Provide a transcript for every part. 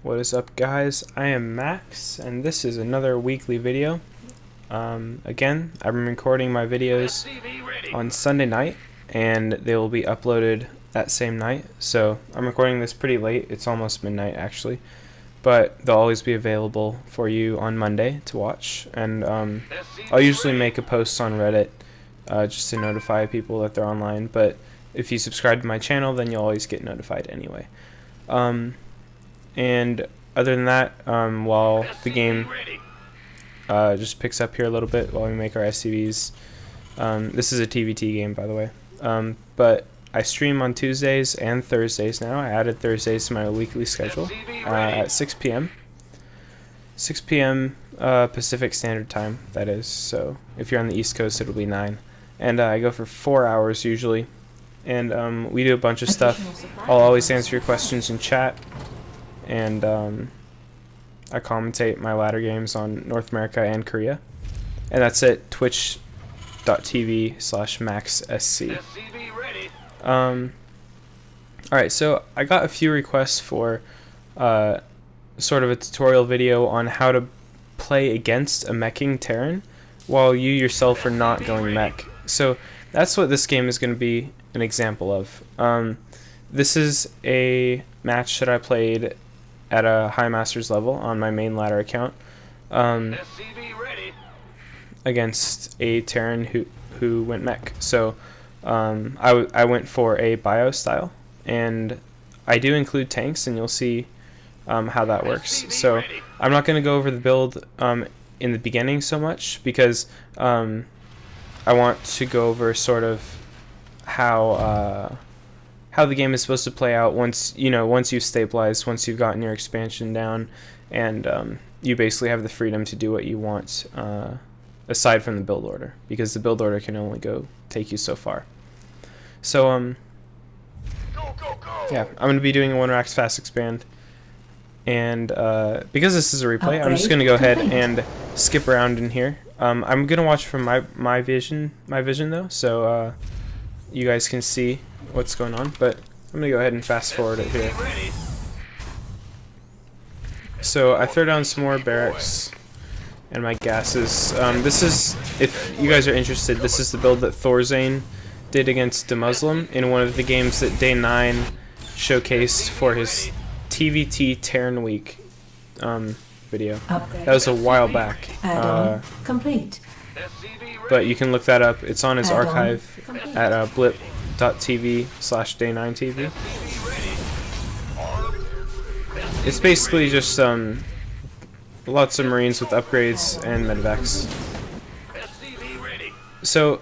What is up, guys? I am Max, and this is another weekly video. Again, I'm recording my videos on Sunday night, and they will be uploaded that same night. So I'm recording this pretty late. It's almost midnight, actually. But they'll always be available for you on Monday to watch. And I'll usually make a post on Reddit just to notify people that they're online. But if you subscribe to my channel, then you'll always get notified anyway. And other than that, while the game just picks up here a little bit while we make our SCVs, this is a TvT game, by the way, but I stream on Tuesdays and Thursdays now. I added Thursdays to my weekly schedule at 6 p.m. 6 p.m. Pacific Standard Time, that is, so if you're on the East Coast, it'll be 9. And I go for 4 hours usually, and we do a bunch of stuff. I'll always answer your questions in chat. And I commentate my ladder games on North America and Korea, and that's at twitch.tv/maxsc. Alright, so I got a few requests for sort of a tutorial video on how to play against a meching Terran while you yourself are not going mech. So that's what this game is going to be an example of. This is a match that I played at a high masters level on my main ladder account against a Terran who went mech. So I went for a bio style, and I do include tanks, and you'll see how that works. So I'm not going to go over the build in the beginning so much, because I want to go over sort of how the game is supposed to play out once you've stabilized, once you've gotten your expansion down, and you basically have the freedom to do what you want aside from the build order, because the build order can only take you so far. So yeah, I'm going to be doing a 1-rax fast expand, and because this is a replay, I'm just going to go ahead and skip around in here. I'm going to watch from my vision though, so you guys can see what's going on, but I'm gonna go ahead and fast forward it here. So I throw down some more barracks and my gases. This is, if you guys are interested, this is the build that Thorzane did against the Muslim in one of the games that Day 9 showcased for his TvT Terran Week video. That was a while back. Complete. But you can look that up. It's on his archive at blip.tv/day9tv. It's basically just lots of Marines with upgrades and medevacs. So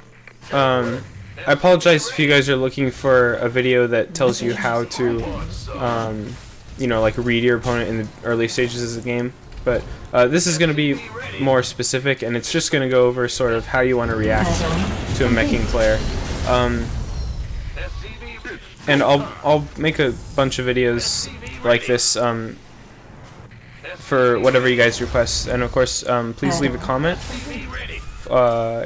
I apologize if you guys are looking for a video that tells you how to like read your opponent in the early stages of the game, but this is going to be more specific, and it's just going to go over sort of how you want to react to a meching player. And I'll make a bunch of videos like this for whatever you guys request, and of course please leave a comment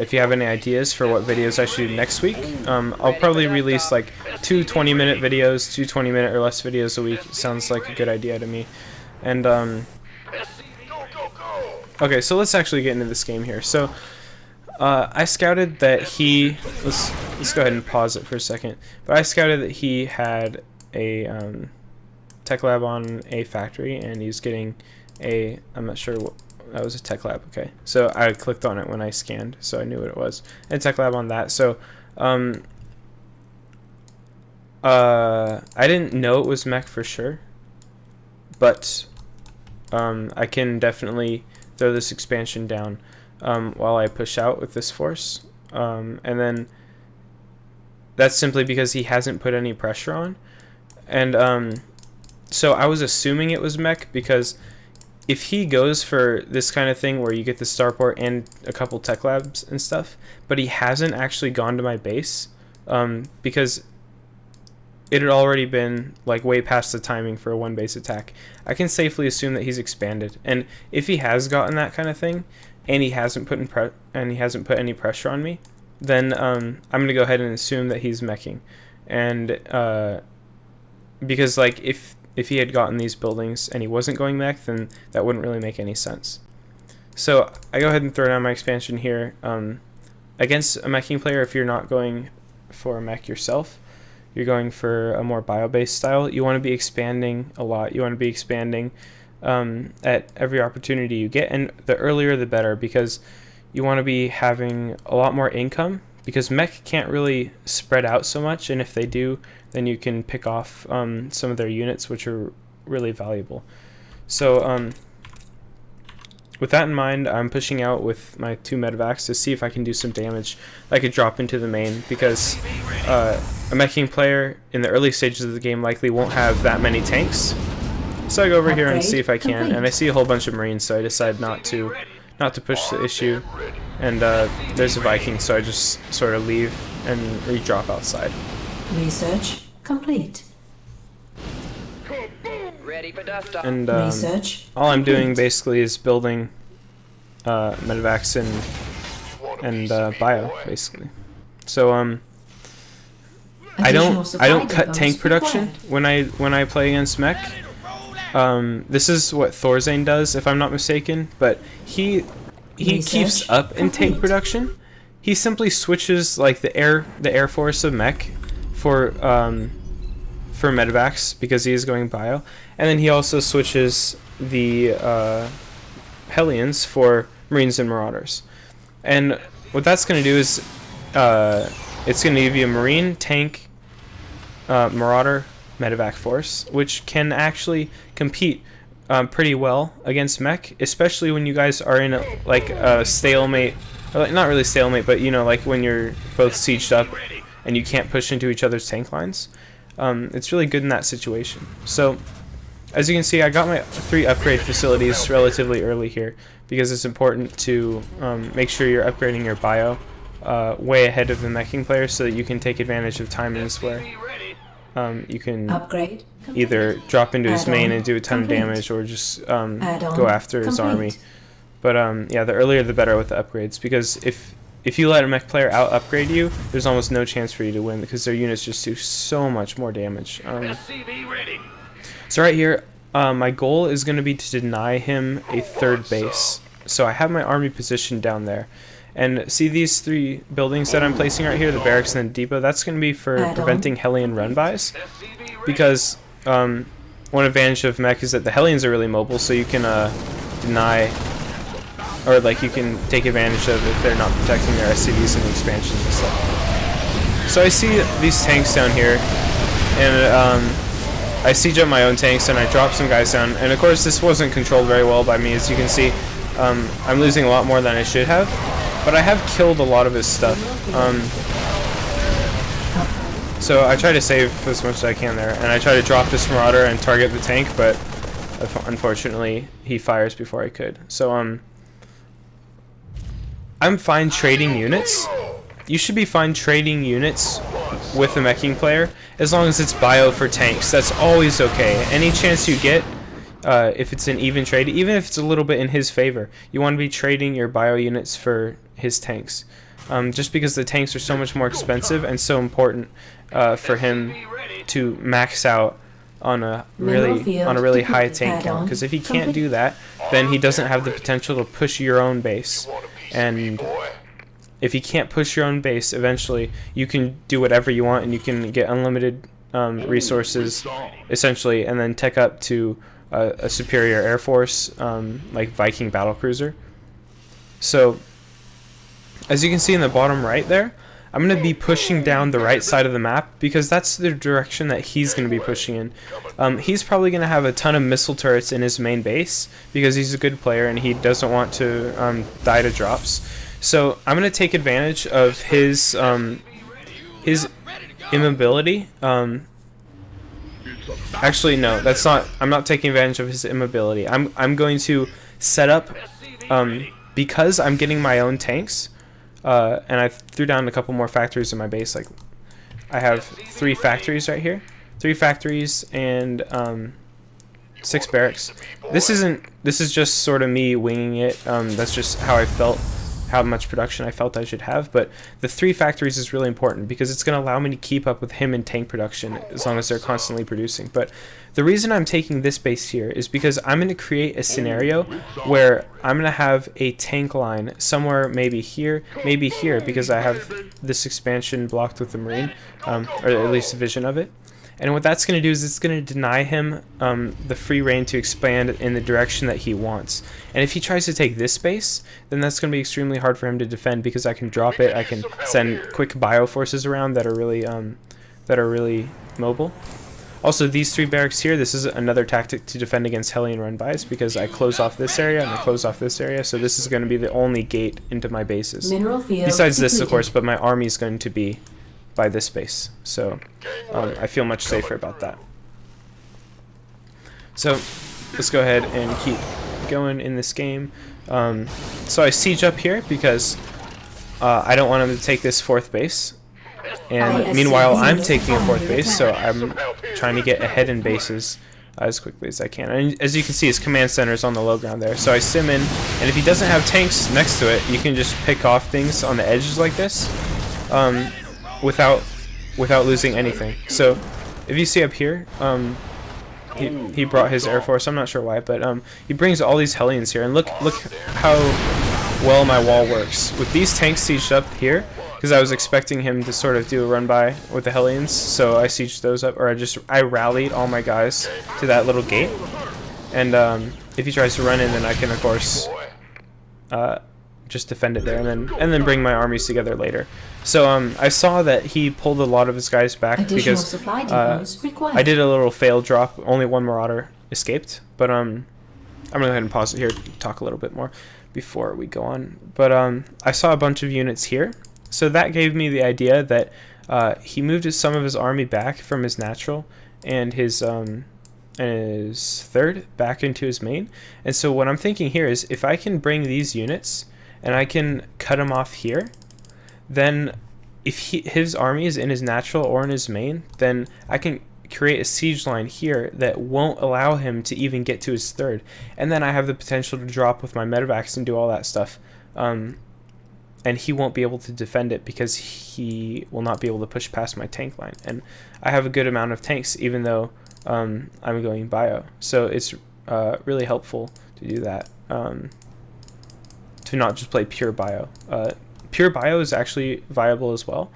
if you have any ideas for what videos I should do next week. I'll probably release like 2 20-minute videos, 2 20-minute or less videos a week. Sounds like a good idea to me. And okay, so let's actually get into this game here. So I scouted that let's go ahead and pause it for a second. But I scouted that he had a tech lab on a factory, and he's getting I'm not sure what that was, a tech lab. Okay, so I clicked on it when I scanned, so I knew what it was. And tech lab on that. So I didn't know it was mech for sure, but I can definitely throw this expansion down while I push out with this force, and then that's simply because he hasn't put any pressure on. And so I was assuming it was mech, because if he goes for this kind of thing where you get the starport and a couple tech labs and stuff, but he hasn't actually gone to my base, because it had already been like way past the timing for a 1-base attack, I can safely assume that he's expanded. And if he has gotten that kind of thing, and he hasn't put any pressure on me, then I'm gonna go ahead and assume that he's meching. And because like if if he had gotten these buildings and he wasn't going mech, then that wouldn't really make any sense. So I go ahead and throw down my expansion here. Against a meching player, if you're not going for a mech yourself, you're going for a more bio-based style, you want to be expanding a lot. You want to be expanding at every opportunity you get, and the earlier the better, because you want to be having a lot more income, because mech can't really spread out so much, and if they do, then you can pick off some of their units, which are really valuable. So with that in mind, I'm pushing out with my 2 medevacs to see if I can do some damage I could drop into the main, because a meching player in the early stages of the game likely won't have that many tanks. So I go over here and see if I can, and I see a whole bunch of Marines, so I decide not to push the issue. And there's a Viking, so I just sort of leave and re-drop outside. Research complete. Ready for dust off. And Research all I'm doing complete. basically is building medevacs and bio, basically. So I don't cut tank production when I play against mech. This is what Thorzane does, if I'm not mistaken, but he keeps up in tank production. He simply switches like the air force of mech for medevacs, because he is going bio, and then he also switches the Hellions for Marines and Marauders. And what that's going to do is it's going to give you a Marine, tank, Marauder, medevac force, which can actually compete pretty well against mech, especially when you guys are in a stalemate, or not really stalemate, but you know, like when you're both sieged up and you can't push into each other's tank lines. It's really good in that situation. So as you can see, I got my 3 upgrade facilities relatively early here, because it's important to make sure you're upgrading your bio way ahead of the meching player, so that you can take advantage of timings where you can Upgrade either drop into his main Add-on and do a ton complete. of damage, or just Add-on go after his army. complete. But yeah, the earlier the better with the upgrades, because if you let a mech player out upgrade you, there's almost no chance for you to win, because their units just do so much more damage. So right here, my goal is going to be to deny him a 3rd base. So I have my army positioned down there. And see these 3 buildings that I'm placing right here, the barracks and the depot, that's going to be for Add-on. preventing Hellion run-bys. Because one advantage of mech is that the Hellions are really mobile, so you can deny, or like you can take advantage of if they're not protecting their SCVs and expansions and stuff. So I see these tanks down here, and I siege up my own tanks, and I drop some guys down. And of course this wasn't controlled very well by me, as you can see. I'm losing a lot more than I should have, but I have killed a lot of his stuff. So I try to save as much as I can there, and I try to drop this Marauder and target the tank, but unfortunately he fires before I could. So I'm fine trading units. You should be fine trading units with a meching player, as long as it's bio for tanks. That's always okay. Any chance you get, if it's an even trade, even if it's a little bit in his favor, you want to be trading your bio units for his tanks, just because the tanks are so much more expensive and so important for him to max out on a really high tank count. Because if he can't do that, then he doesn't have the potential to push your own base. And if you can't push your own base, eventually you can do whatever you want, and you can get unlimited resources, essentially, and then tech up to a superior air force, like Viking battlecruiser. So, as you can see in the bottom right there, I'm going to be pushing down the right side of the map, because that's the direction that he's going to be pushing in. He's probably going to have a ton of missile turrets in his main base, because he's a good player and he doesn't want to die to drops. So I'm going to take advantage of his immobility. Actually, no, that's not. I'm not taking advantage of his immobility. I'm going to set up, because I'm getting my own tanks, and I threw down a couple more factories in my base. Like, I have 3 factories right here, 3 factories and 6 barracks. This is just sort of me winging it. That's just how I felt how much production I felt I should have, but the 3 factories is really important because it's going to allow me to keep up with him in tank production as long as they're constantly producing. But the reason I'm taking this base here is because I'm going to create a scenario where I'm going to have a tank line somewhere, maybe here, because I have this expansion blocked with the Marine, or at least a vision of it. And what that's going to do is it's going to deny him the free reign to expand in the direction that he wants. And if he tries to take this base, then that's going to be extremely hard for him to defend because I can drop it. I can send quick bio forces around that are really mobile. Also, these 3 barracks here, this is another tactic to defend against Hellion run-bys because I close off this area and I close off this area. So this is going to be the only gate into my bases. Besides this, of course, but my army is going to be by this base, so I feel much safer about that. So let's go ahead and keep going in this game. So I siege up here because I don't want him to take this 4th base, and meanwhile I'm taking a 4th base, so I'm trying to get ahead in bases as quickly as I can. And as you can see, his command center is on the low ground there, so I sim in, and if he doesn't have tanks next to it, you can just pick off things on the edges like this. Without losing anything. So if you see up here, he brought his air force. I'm not sure why, but he brings all these Hellions here, and look how well my wall works with these tanks sieged up here, because I was expecting him to sort of do a run by with the Hellions, so I sieged those up, or I rallied all my guys to that little gate, and if he tries to run in, then I can of course just defend it there, and then bring my armies together later. So I saw that he pulled a lot of his guys back because I did a little fail drop. Only 1 Marauder escaped, but I'm gonna go ahead and pause it here to talk a little bit more before we go on. But I saw a bunch of units here, so that gave me the idea that he moved some of his army back from his natural and his 3rd back into his main. And so what I'm thinking here is if I can bring these units and I can cut him off here, then if his army is in his natural or in his main, then I can create a siege line here that won't allow him to even get to his 3rd. And then I have the potential to drop with my medevacs and do all that stuff. And he won't be able to defend it because he will not be able to push past my tank line. And I have a good amount of tanks, even though I'm going bio. So it's really helpful to do that. To not just play pure bio. Pure bio is actually viable as well.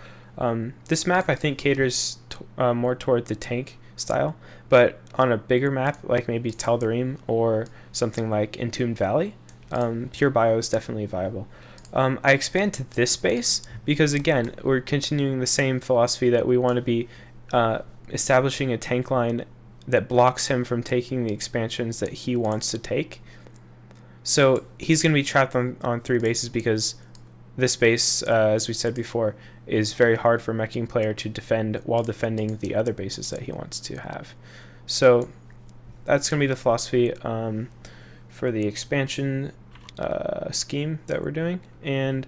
This map I think caters more toward the tank style, but on a bigger map like maybe Tal'Darim or something like Entombed Valley, pure bio is definitely viable. I expand to this base because again we're continuing the same philosophy that we want to be establishing a tank line that blocks him from taking the expansions that he wants to take. So he's going to be trapped on 3 bases because this base, as we said before, is very hard for a meching player to defend while defending the other bases that he wants to have. So that's going to be the philosophy for the expansion scheme that we're doing. And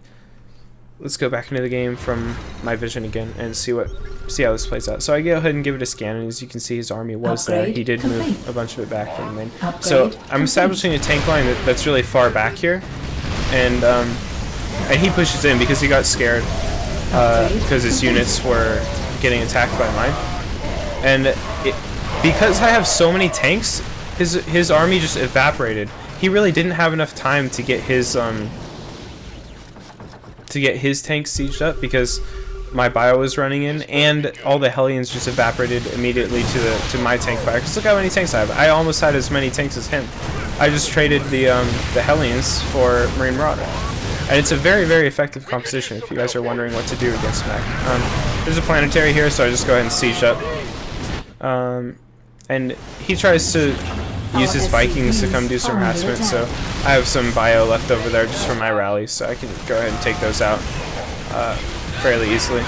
let's go back into the game from my vision again and see how this plays out. So I go ahead and give it a scan, and as you can see, his army was there. He did move a bunch of it back from the main. So I'm establishing a tank line that's really far back here, and he pushes in because he got scared because his units were getting attacked by mine. And because I have so many tanks, his army just evaporated. He really didn't have enough time to get his tanks sieged up because my bio was running in, and all the Hellions just evaporated immediately to my tank fire. Because look how many tanks I have. I almost had as many tanks as him. I just traded the Hellions for Marine Marauder. And it's a very, very effective composition if you guys are wondering what to do against Mech. There's a planetary here, so I just go ahead and siege up. And he tries to use his Vikings to come do some harassment, so I have some bio left over there just for my rallies, so I can go ahead and take those out fairly easily.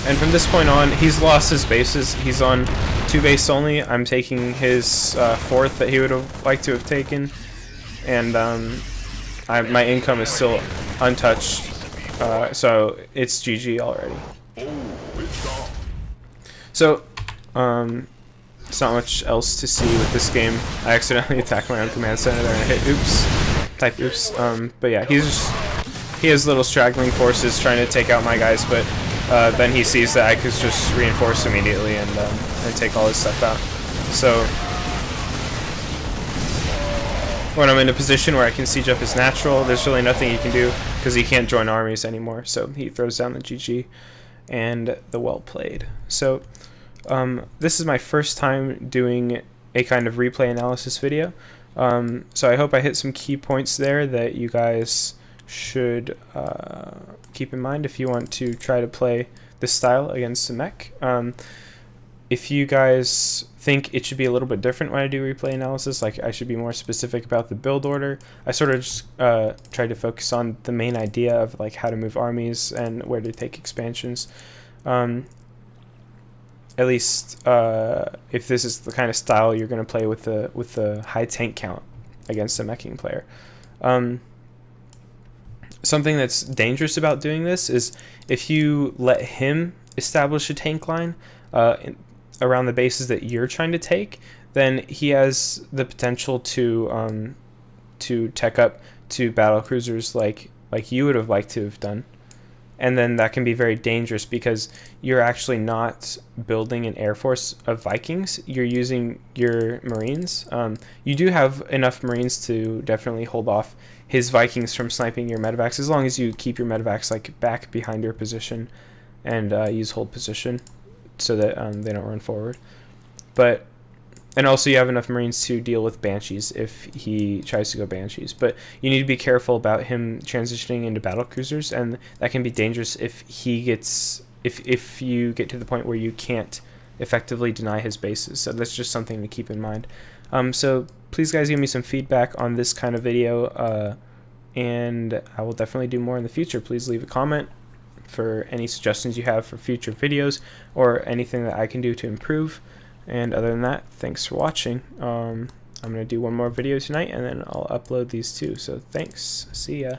And from this point on, he's lost his bases. He's on 2 base only. I'm taking his 4th that he would have liked to have taken, and my income is still untouched, so it's GG already. So, there's not much else to see with this game. I accidentally attacked my own command center there and I hit oops. Typhus. But yeah, he has little straggling forces trying to take out my guys, but then he sees that I could just reinforce immediately and take all his stuff out. So when I'm in a position where I can siege up his natural, there's really nothing he can do because he can't join armies anymore. So he throws down the GG and the well played. So this is my first time doing a kind of replay analysis video. So I hope I hit some key points there that you guys should keep in mind if you want to try to play this style against the Mech. If you guys think it should be a little bit different when I do replay analysis, like I should be more specific about the build order, I sort of just try to focus on the main idea of like how to move armies and where to take expansions. At least if this is the kind of style you're going to play with the high tank count against a meching player. Something that's dangerous about doing this is if you let him establish a tank line around the bases that you're trying to take, then he has the potential to tech up to battle cruisers like you would have liked to have done. And then that can be very dangerous because you're actually not building an air force of Vikings. You're using your Marines. You do have enough Marines to definitely hold off his Vikings from sniping your medevacs, as long as you keep your medevacs like back behind your position and use hold position so that they don't run forward. And also you have enough Marines to deal with Banshees if he tries to go Banshees. But you need to be careful about him transitioning into battle cruisers, and that can be dangerous if he gets if you get to the point where you can't effectively deny his bases. So that's just something to keep in mind. So please guys give me some feedback on this kind of video, and I will definitely do more in the future. Please leave a comment for any suggestions you have for future videos or anything that I can do to improve. And other than that, thanks for watching. I'm going to do one more video tonight, and then I'll upload these two. So thanks. See ya.